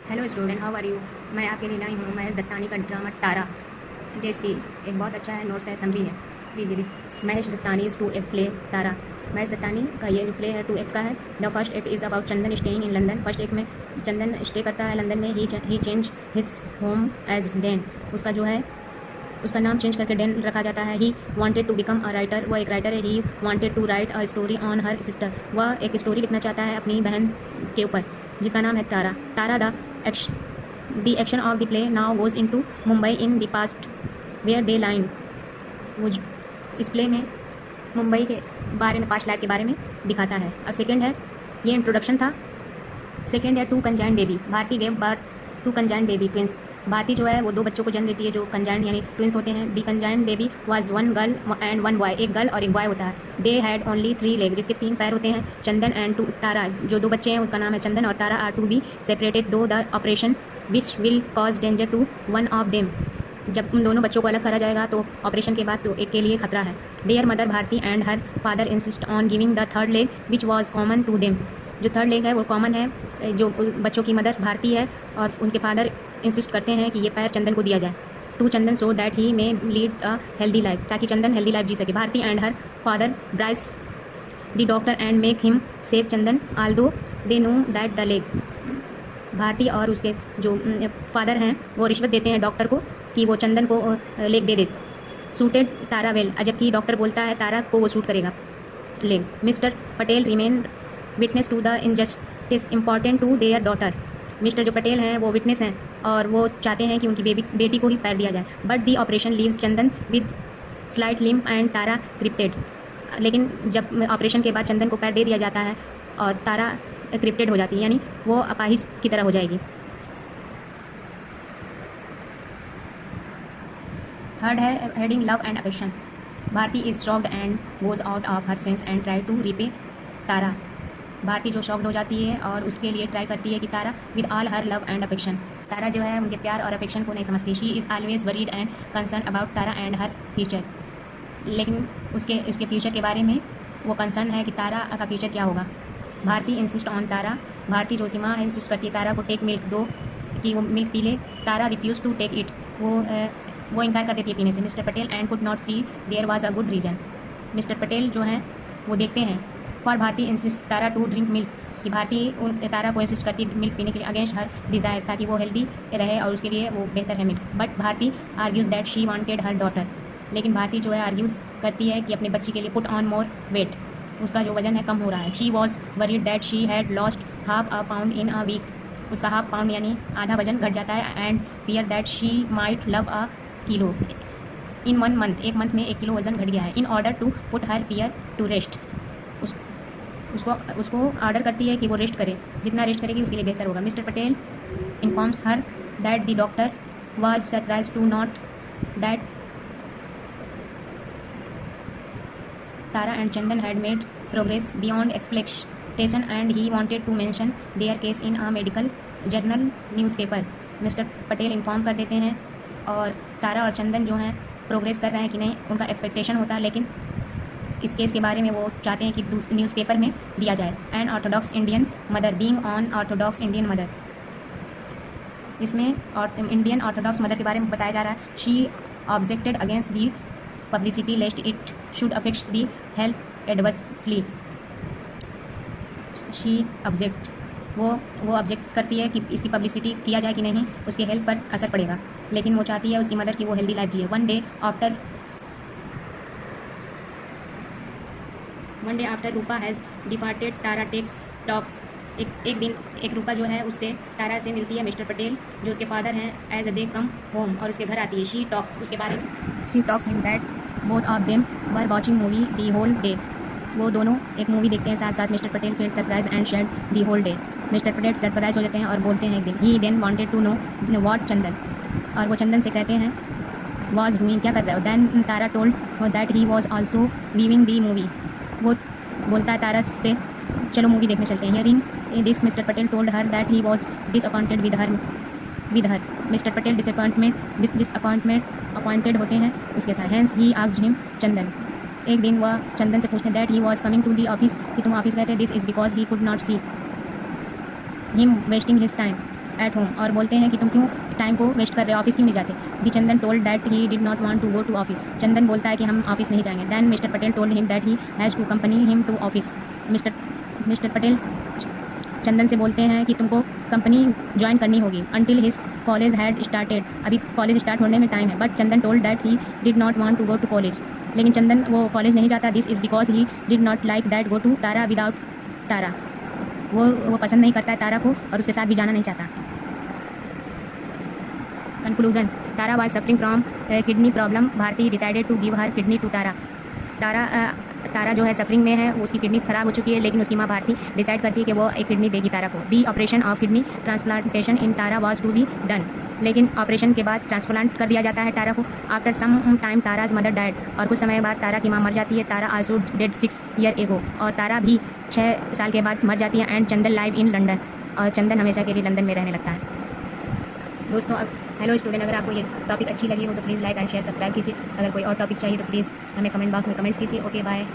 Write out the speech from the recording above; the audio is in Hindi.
Hello student, how are you. मैं आपके लिए लाई हूँ महेश दत्तानी का ड्रामा तारा। जैसी एक बहुत अच्छा है, नोट्स है, समरी है, लीजिए। Mahesh Dattani is two act play Tara. Mahesh Dattani का ये जो प्ले है 2 एक्ट का है। The first act is about Chandan staying in London. First act में चंदन स्टे करता है लंदन में। He change his home as Dan. उसका जो है उसका नाम चेंज करके डैन रखा जाता है। He wanted to become a writer. वह एक राइटर है। He wanted to write a story on her sister. वह एक स्टोरी लिखना चाहता है अपनी बहन के ऊपर, जिसका नाम है Tara. Tara the action of the play now goes into Mumbai in the past where they line. वो इस प्ले में मुंबई के बारे में, पास्ट लाइफ के बारे में दिखाता है। अब सेकेंड है, ये इंट्रोडक्शन था। सेकेंड है two conjoined baby. Bharti gave birth to conjoined baby twins. Bharti जो है वो 2 बच्चों को जन्म देती है जो कंजाइन यानी ट्विंस होते हैं। The conjoined baby was 1 girl and 1 boy. एक गर्ल और एक बॉय होता है। दे हैड ओनली 3 लेग, जिसके 3 पैर होते हैं। चंदन एंड टू तारा, जो 2 बच्चे हैं उनका नाम है चंदन और Tara, are to be separated do the operation which will cause danger to one of them. जब उन दोनों बच्चों को अलग करा जाएगा तो ऑपरेशन के बाद तो एक के लिए खतरा है। Their mother Bharti and her father insist on giving the third leg which was common to them. जो थर्ड लेग है वो कॉमन है, जो बच्चों की मदर भारती है और उनके फादर इंसिस्ट करते हैं कि ये पैर चंदन को दिया जाए। To Chandan so that he may lead a healthy life, ताकि चंदन हेल्दी लाइफ जी सके। Bharti and her father bribes the doctor and make him save Chandan although they know that the leg. Bharti और उसके जो फादर हैं वो रिश्वत देते हैं डॉक्टर को कि वो चंदन को लेग दे दे। सूटेड तारा वेल, जबकि डॉक्टर बोलता है तारा को वो सूट करेगा leg. Mister Patel remain witness to the injustice important to their daughter. Mister जो पटेल हैं वो विटनेस हैं और वो चाहते हैं कि उनकी बेटी को ही पैर दिया जाए। But the operation leaves Chandan with slight limp and Tara crippled. लेकिन जब ऑपरेशन के बाद चंदन को पैर दे दिया जाता है और तारा क्रिप्टेड हो जाती है, यानी वो अपाहिज की तरह हो जाएगी। थर्ड है heading love and affection. Bharti is shocked and goes out of her sense and try to repay Tara. Bharti जो शॉक्ड हो जाती है और उसके लिए ट्राई करती है कि Tara with all her love and affection. Tara जो है उनके प्यार और अफेक्शन को नहीं समझती। She is always worried and concern about Tara and her future. लेकिन उसके फ्यूचर के बारे में वो कंसर्न है कि तारा का फ्यूचर क्या होगा। भारती इंसिस्ट ऑन तारा। भारती जो उसकी माँ है इंसिस्ट करती है तारा को टेक मिल्क दो, कि वो मिल्क पी ले। Tara refuse to take it. वो इनकार कर देती है पीने से। Mister Patel and could not see there was a good reason. Mister Patel जो हैं वो देखते हैं for Bharti insist Tara to drink milk, कि भारती उन तारा को इंसिस्ट करती है मिल्क पीने के लिए अगेंस्ट हर डिज़ायर, ताकि वो हेल्दी रहे और उसके लिए वो बेहतर है milk. But Bharti argues that she wanted her daughter. लेकिन भारती जो है आर्ग्यूज़ करती है कि अपने बच्ची के लिए पुट ऑन मोर वेट, उसका जो वजन है कम हो रहा है। She was worried that she had lost half a pound in a week. उसका हाफ पाउंड यानी आधा वजन घट जाता है। And fear that she might lose a kilo in 1 month. 1 month में 1 किलो वजन घट गया है। In order to put her fear to rest. उसको ऑर्डर करती है कि वो रेस्ट करे, जितना रेस्ट करेगी उसके लिए बेहतर होगा। Mister Patel informs her that the doctor was surprise to note that Tara and Chandan had made progress beyond expectation and he wanted to mention their case in a medical journal newspaper. Mister Patel inform कर देते हैं और तारा और चंदन जो हैं प्रोग्रेस कर रहे हैं कि नहीं, उनका एक्सपेक्टेशन होता है, लेकिन इस केस के बारे में वो चाहते हैं कि न्यूज़पेपर में दिया जाए। An orthodox Indian mother being an orthodox Indian mother. इसमें और इंडियन ऑर्थोडॉक्स मदर के बारे में बताया जा रहा है। She objected against the publicity lest it should affect the health adversely. She object वो ऑब्जेक्ट करती है कि इसकी पब्लिसिटी किया जाए कि नहीं, उसके हेल्थ पर असर पड़ेगा। लेकिन वो चाहती है उसकी मदर की वो हेल्दी लाइफ जिए। One day after Rupa has departed Tara takes talks. एक दिन एक रूपा जो है उससे तारा से मिलती है मिस्टर पटेल जो उसके फादर हैं एज दे कम होम, और उसके घर आती है। शी टॉक्स उसके बारे में। She talks in that both of them were watching movie the whole day. वो दोनों एक मूवी देखते हैं साथ साथ। Mister Patel felt surprise and said the whole day. Mister Patel surprise हो जाते हैं और बोलते हैं एक दिन he then wanted to know what Chandan, और वो चंदन से कहते हैं वॉज डूइंग, क्या कर रहे हो। Then Tara told that he was also viewing the movie. वो बोलता है तारा से चलो मूवी देखने चलते हैं। Hearing this mister Patel told her that he was disappointed with her. Mister Patel disappointed होते हैं उसके साथ। Hence he asked him Chandan. एक दिन वह चंदन से पूछते हैं that he was coming to the office, कि तुम ऑफिस गए थे। This is because he could not see him wasting his time. At home, और बोलते हैं कि तुम क्यों टाइम को वेस्ट कर रहे हो, ऑफिस क्यों नहीं जाते। The Chandan told that he did not want to go to office. Chandan बोलता है कि हम ऑफिस नहीं जाएंगे। Then mister Patel told him that he has to company him to office. Mister Patel Chandan से बोलते हैं कि तुमको कंपनी ज्वाइन करनी होगी। Until his college had started, अभी कॉलेज स्टार्ट होने में टाइम है। But Chandan told that he did not want to go to college, लेकिन चंदन वो कॉलेज नहीं जाता। This is because he did not like that go to Tara without Tara, वो पसंद नहीं करता है तारा को और उसके साथ भी जाना नहीं चाहता। Conclusion, Tara was suffering from kidney problem. Bharti decided to give her kidney to Tara. Tara जो है सफरिंग में है, उसकी किडनी खराब हो चुकी है, लेकिन उसकी माँ भारती डिसाइड करती है कि वो एक किडनी देगी तारा को। The operation of kidney transplantation in Tara was to be done, लेकिन ऑपरेशन के बाद ट्रांसप्लांट कर दिया जाता है तारा को। After some time Tara's mother died, और कुछ समय बाद तारा की माँ मर जाती है। तारा आल्सो डेड 6 ईयर एगो, और तारा भी 6 साल के बाद मर जाती है। And Chandan live in London, और चंदन हमेशा के लिए लंदन में रहने लगता है। दोस्तों हेलो स्टूडेंट, अगर आपको ये टॉपिक अच्छी लगी हो तो please like and share subscribe कीजिए। अगर कोई और टॉपिक चाहिए तो प्लीज़ हमें कमेंट बॉक्स में कमेंट्स कीजिए। Okay bye.